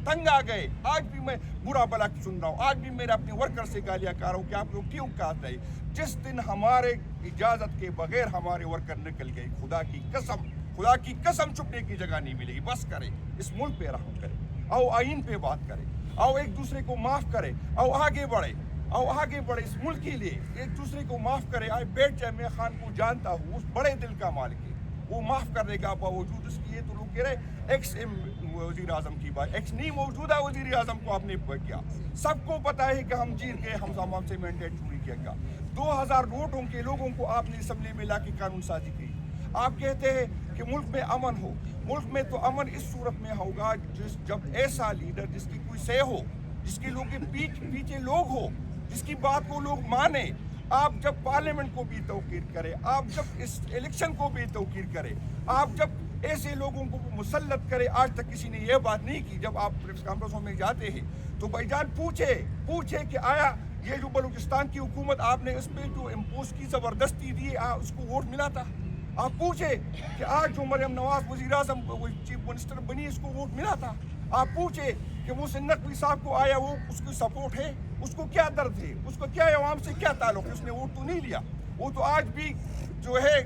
تنگ آ گئے. آج بھی میں برا بلا سن رہا ہوں, آج بھی میرے اپنے ورکر سے گالیاں کہہ رہا ہوں کہ آپ لوگ کیوں کہتے ہیں. جس دن ہمارے اجازت کے بغیر ہمارے ورکر نکل گئے, خدا کی قسم چھپنے کی جگہ نہیں ملے گی. بس کرے, اس ملک پہ رحم کرے, آؤ آئین پہ بات کرے, آؤ ایک دوسرے کو معاف کرے, آؤ آگے بڑھے, اس ملک کے لیے ایک دوسرے کو معاف کرے. آئے بیٹھ جائے. میں خان کو جانتا ہوں, اس بڑے دل کا مالک ہے, وہ معاف کر دے گا باوجود اس کی. یہ تو لوگ کہہ رہے ایکس وزیر اعظم کی بات, ایکس نہیں, موجودہ وزیر اعظم کو آپ نے کیا. سب کو پتا ہے کہ ہم جیت گئے, ہم سے مینڈیٹ چوری کیا گیا. 2000 ووٹوں کے لوگوں کو آپ نے اسمبلی میں لا کے قانون سازی کی. آپ کہتے ہیں کہ ملک میں امن ہو. ملک میں تو امن اس صورت میں ہوگا جب ایسا لیڈر جس کی کوئی سہ ہو, جس کے لوگ پیچھے لوگ ہو, جس کی بات کو لوگ مانے. آپ جب پارلیمنٹ کو بھی توقیر کرے, آپ جب اس الیکشن کو بھی توقیر کرے, آپ جب ایسے لوگوں کو مسلط کرے. آج تک کسی نے یہ بات نہیں کی. جب آپ پریس کانفرنسوں میں جاتے ہیں تو بھائی جان پوچھے کہ آیا یہ جو بلوچستان کی حکومت آپ نے اس پہ جو امپوز کی, زبردستی دی, اس کو ووٹ ملا تھا؟ آپ پوچھے کہ آج جو مریم نواز وزیر اعظم چیف منسٹر بنی, اس کو ووٹ ملا تھا؟ آپ پوچھے کہ محسن نقوی صاحب کو آیا وہ اس کی سپورٹ ہے, اس کو کیا درد ہے, اس کو کیا عوام سے کیا تعلق ہے, اس نے ووٹ تو نہیں لیا. وہ تو آج بھی جو ہے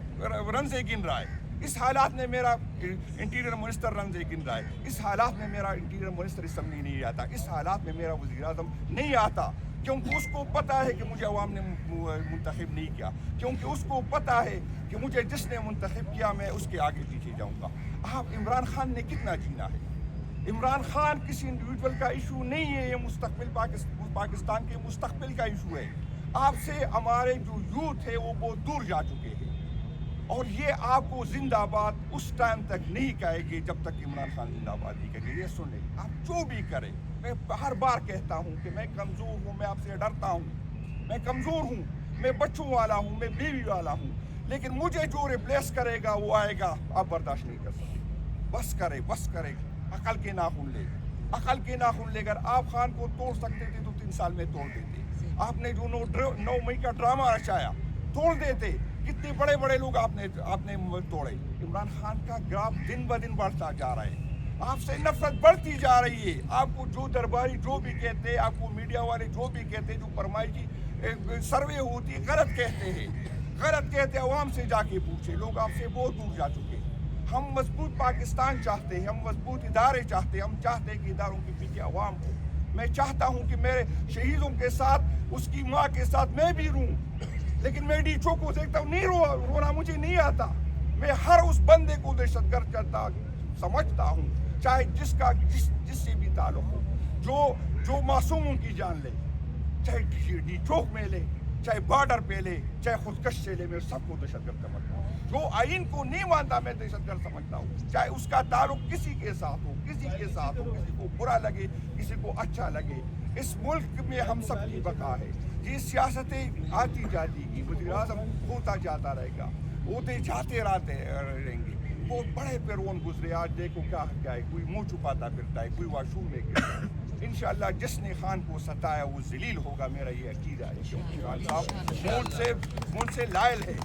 رنزے گن رہا ہے. اس حالات میں میرا انٹیریئر منسٹر رنزے گن رہا ہے. اس حالات میں میرا انٹیریئر منسٹر اسمبلی نہیں آتا. اس حالات میں میرا وزیر اعظم نہیں آتا, کیونکہ اس کو پتا ہے کہ مجھے عوام نے منتخب نہیں کیا, کیونکہ اس کو پتا ہے کہ مجھے جس نے منتخب کیا میں اس کے آگے پیچھے جاؤں گا. آپ عمران خان نے کتنا جینا ہے؟ عمران خان کسی انڈیویجول کا ایشو نہیں ہے, یہ مستقبل پاکستان کے مستقبل کا ایشو ہے. آپ سے ہمارے جو یوتھ ہے وہ بہت دور جا چکے ہیں, اور یہ آپ کو زندہ آباد اس ٹائم تک نہیں کہے گی جب تک عمران خان زندہ آباد نہیں کہے گی. یہ سنیں, آپ جو بھی کریں, میں ہر بار کہتا ہوں کہ میں کمزور ہوں, میں آپ سے ڈرتا ہوں, میں کمزور ہوں, میں بچوں والا ہوں, میں بیوی والا ہوں, لیکن مجھے جو ریپلیس کرے گا وہ آئے گا, آپ برداشت نہیں کر سکتے. بس کرے, عقل کے ناخن لے. اگر آپ خان کو توڑ سکتے تھے تو 3 سال میں توڑ دیتے. آپ نے جو 9 مئی کا ڈرامہ رچایا, توڑ دیتے. کتنے بڑے لوگ آپ نے توڑے. عمران خان کا گراف دن بہ دن بڑھتا جا رہا ہے, آپ سے نفرت بڑھتی جا رہی ہے. آپ کو جو درباری جو بھی کہتے ہیں, آپ کو میڈیا والے جو بھی کہتے ہیں, جو فرمائشی سروے ہوتی غلط کہتے, عوام سے جا کے پوچھے. لوگ آپ سے بہت دور جا چکے. ہم مضبوط پاکستان چاہتے ہیں, ہم مضبوط ادارے چاہتے ہیں, ہم چاہتے ہیں کہ اداروں کے پیچھے عوام ہو. میں چاہتا ہوں کہ میرے شہیدوں کے ساتھ اس کی ماں کے ساتھ میں بھی روں, لیکن میں ڈی چو کو دیکھتا ہوں, نہیں رونا مجھے نہیں آتا. میں ہر اس بندے کو دہشت گرد سمجھتا ہوں, چاہے جس سے بھی تعلق ہو, جو معصوموں کی جان لے, چاہے ڈی چوک میں لے, چاہے بارڈر پہ لے, چاہے خودکش سے لے, میں سب کو دہشت گرد سمجھتا ہوں. جو آئین کو نہیں مانتا میں دہشت گرد سمجھتا ہوں, چاہے اس کا تعلق کسی کے ساتھ ہو, کسی کو برا لگے, کسی کو اچھا لگے. اس ملک میں ہم سب کی بقا ہے. یہ سیاستیں آتی جاتی گی, وزیر اعظم ہوتا جاتا رہے گا, ہوتے جاتے رہیں گے. بہت بڑے پیرون گزرے, آج دیکھو کیا ہے, کوئی منہ چھپاتا پھرتا ہے, کوئی واش روم میں گرتا ہے. انشاءاللہ جس نے خان کو ستایا وہ ذلیل ہوگا, میرا یہ عقیدہ ہے. کیونکہ خان صاحب مجھ سے لائل ہے.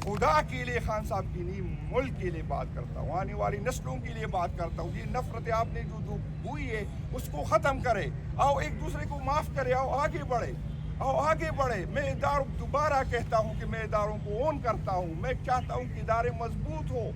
خدا کے لیے خان صاحب کی نہیں, ملک کے لیے بات کرتا ہوں, آنے والی نسلوں کے لیے بات کرتا ہوں. یہ نفرت آپ نے جو ہوئی ہے اس کو ختم کرے, آؤ ایک دوسرے کو معاف کرے, آؤ آگے بڑھے. میں دوبارہ کہتا ہوں کہ میں اداروں کو اون کرتا ہوں. میں چاہتا ہوں کہ ادارے مضبوط ہو.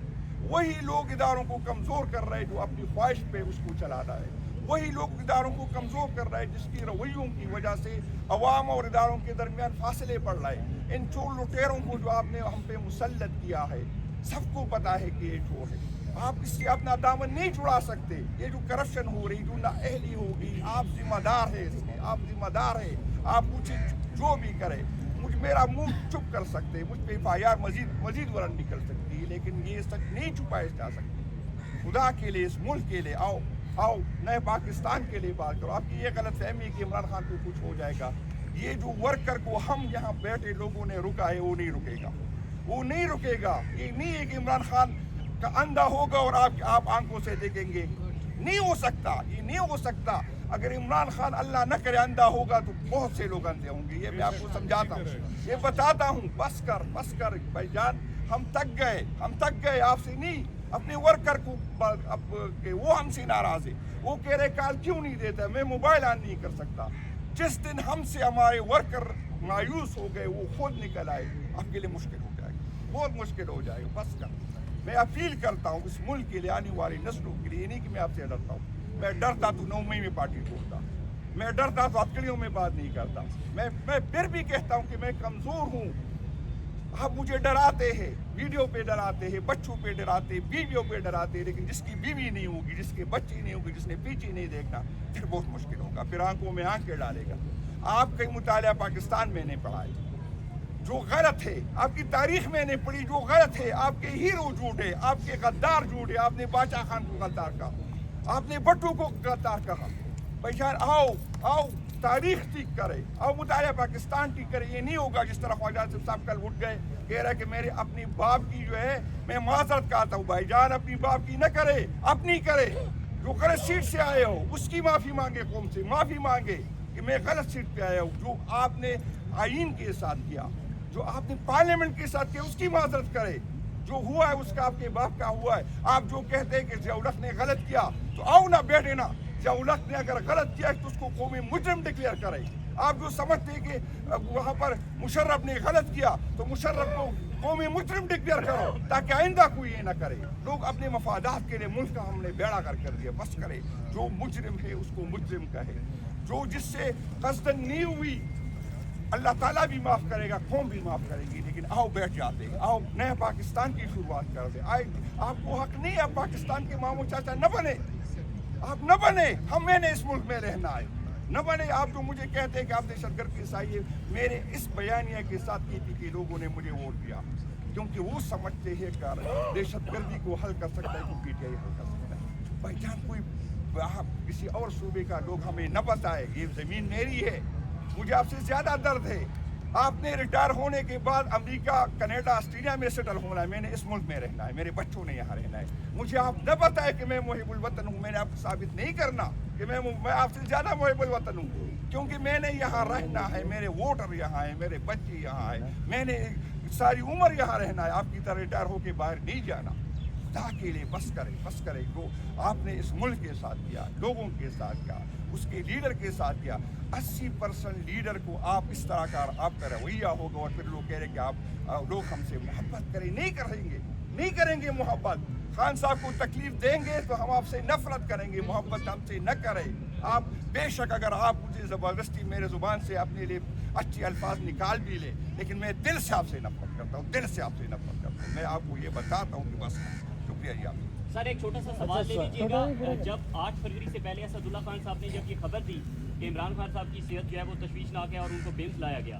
وہی لوگ اداروں کو کمزور کر رہے جو اپنی خواہش پہ اس کو چلا رہا ہے. وہی لوگ اداروں کو کمزور کر رہے جس کی رویوں کی وجہ سے عوام اور اداروں کے درمیان فاصلے پڑ رہے. ان چور لٹیروں کو جو آپ نے ہم پہ مسلط کیا ہے, سب کو پتا ہے کہ یہ چور ہے. آپ اس سے اپنا دامن نہیں چھڑا سکتے. یہ جو کرپشن ہو رہی, جو نااہلی ہوگی, آپ ذمہ دار ہے اس میں, آپ ذمہ دار ہے. آپ مجھے جو بھی کرے, میرا منہ چپ کر سکتے, مجھ پہ FIR مزید ورن نکل سکتی ہے, لیکن یہ سچ نہیں چھپائے جا سکتی. خدا کے لیے, اس ملک کے لیے آؤ نئے پاکستان کے لیے بات کرو. آپ کی یہ غلط فہمی کہ عمران خان کو کچھ ہو جائے گا, یہ جو ورکر کو ہم یہاں بیٹھے لوگوں نے رکا ہے وہ نہیں رکے گا. یہ نہیں ہے کہ عمران خان کا اندھا ہوگا اور آپ آنکھوں سے دیکھیں گے. نہیں ہو سکتا. اگر عمران خان اللہ نہ کرے اندھا ہوگا تو بہت سے لوگ اندھے ہوں گے. یہ میں آپ کو سمجھاتا ہوں, یہ بتاتا ہوں. بس کر بھائی جان, ہم تک گئے آپ سے نہیں. اپنے ورکر کو کہ وہ ہم سے ناراض ہے، وہ کہہ رہے کال کیوں نہیں دیتا، میں موبائل آن نہیں کر سکتا۔ جس دن ہم سے ہمارے ورکر مایوس ہو گئے، وہ خود نکل آئے، آپ کے لیے مشکل ہو جائے گا، بہت مشکل ہو جائے گا۔ بس کر میں اپیل کرتا ہوں اس ملک کے لیے، آنے والی نسلوں کے لیے، یہ نہیں کہ میں آپ سے ڈرتا ہوں، میں ڈرتا تو 9 مئی میں پارٹی چھوڑتا، میں ڈرتا تو ہتکڑیوں میں بات نہیں کرتا، میں پھر بھی کہتا ہوں کہ میں کمزور ہوں۔ آپ مجھے ڈراتے ہیں، ویڈیو پہ ڈراتے ہیں، بچوں پہ ڈراتے، بیویوں پہ ڈراتے، لیکن جس کی بیوی نہیں ہوگی، جس کے بچے نہیں ہوگی، جس نے پیچھے نہیں دیکھنا، پھر بہت مشکل ہوگا، پھر آنکھوں میں آنکھیں ڈالے گا۔ آپ کا مطالعہ پاکستان میں نے پڑھا ہے، جو غلط ہے، آپ کی تاریخ میں نے پڑھی، جو غلط ہے، آپ کے ہیرو جھوٹے، آپ کے غدار جھوٹے، آپ نے باچا خان کو غدار کہا، آپ نے بٹو کو غدار کہا۔ بھائی جان آؤ تاریخ ٹھیک کرے، آؤ مطالعہ پاکستان ٹھیک کرے۔ یہ نہیں ہوگا جس طرح خواجہ صاحب کل اٹھ گئے، کہہ رہا ہے کہ میرے اپنی باپ کی جو ہے میں معذرت کہتا ہوں۔ بھائی جان اپنی باپ کی نہ کرے، اپنی کرے۔ جو غلط سیٹ سے آئے ہو اس کی معافی مانگے، قوم سے معافی مانگے کہ میں غلط سیٹ پہ آیا ہوں۔ جو آپ نے آئین کے ساتھ کیا، جو آپ نے پارلیمنٹ کے ساتھ کیا، اس کی معذرت کرے۔ جو ہوا ہے اس کا آپ کے باپ کا ہوا ہے۔ آپ جو کہتے ہیں کہ ضیاءالحق نے غلط کیا، تو آؤ نہ بیٹھے نا، ضیاءالحق نے اگر غلط کیا تو اس کو قومی مجرم ڈکلیئر کرے۔ آپ جو سمجھتے ہیں کہ وہاں پر مشرف نے غلط کیا تو مشرف کو قومی مجرم ڈکلیئر کرو، تاکہ آئندہ کوئی یہ نہ کرے۔ لوگ اپنے مفادات کے لیے ملک کا ہم نے بیڑا کر دیا، بس کرے۔ جو مجرم ہے اس کو مجرم کہے، جو جس سے قصدن نہیں ہوئی اللہ تعالیٰ بھی معاف کرے گا، قوم بھی معاف کرے گی۔ لیکن آؤ بیٹھ جاتے ہیں، آؤ نئے پاکستان کی شروعات کر دیں۔ آپ کو حق نہیں ہے، آپ پاکستان کے ماموں چاچا نہ بنے، آپ نہ بنے۔ میں نے اس ملک میں رہنا ہے، نہ بنے۔ آپ جو مجھے کہتے ہیں کہ آپ دہشت گرد کے سائے، میرے اس بیانیہ کے ساتھ KP کے لوگوں نے مجھے ووٹ دیا، کیونکہ وہ سمجھتے ہیں کہ دہشت گردی کو حل کر سکتا ہے تو PTI حل کر سکتا ہے۔ بھائی جان کوئی کسی اور صوبے کا لوگ ہمیں نہ بتائے، یہ زمین میری ہے، مجھے آپ سے زیادہ درد ہے۔ آپ نے ریٹائر ہونے کے بعد امریکہ، کینیڈا، آسٹریلیا میں سیٹل ہونا ہے، میں نے اس ملک میں رہنا ہے، میرے بچوں نے یہاں رہنا ہے۔ مجھے آپ نہ بتائے کہ میں محب الوطن ہوں، میں نے آپ کو ثابت نہیں کرنا کہ میں آپ سے زیادہ محب الوطن ہوں، کیونکہ میں نے یہاں رہنا ہے، میرے ووٹر یہاں ہیں، میرے بچے یہاں ہیں، میں نے ساری عمر یہاں رہنا ہے، آپ کی طرح ریٹائر ہو کے باہر نہیں جانا۔ خدا کے لیے بس کرے جو آپ نے اس ملک کے ساتھ کیا، لوگوں کے ساتھ کیا، اس کے لیڈر کے ساتھ کیا۔ 80% لیڈر کو آپ اس طرح کا آپ کا رویہ ہوگا، اور پھر لوگ کہہ رہے کہ آپ لوگ ہم سے محبت کریں، نہیں کریں گے محبت۔ خان صاحب کو تکلیف دیں گے تو ہم آپ سے نفرت کریں گے، محبت ہم سے نہ کریں۔ آپ بے شک اگر آپ مجھے زبردستی میرے زبان سے اپنے لیے اچھے الفاظ نکال بھی لیں، لیکن میں دل سے آپ سے نفرت کرتا ہوں، دل سے آپ سے نفرت کرتا ہوں۔ میں آپ کو یہ بتاتا ہوں کہ بس شکریہ جی آپ۔ سر ایک چھوٹا سا سوال لے لیجیے گا، جب 8 فروری سے پہلے اسد اللہ خان صاحب نے جب یہ خبر دی کہ عمران خان صاحب کی صحت جو ہے وہ تشویشناک ہے اور ان کو بیمس لایا گیا،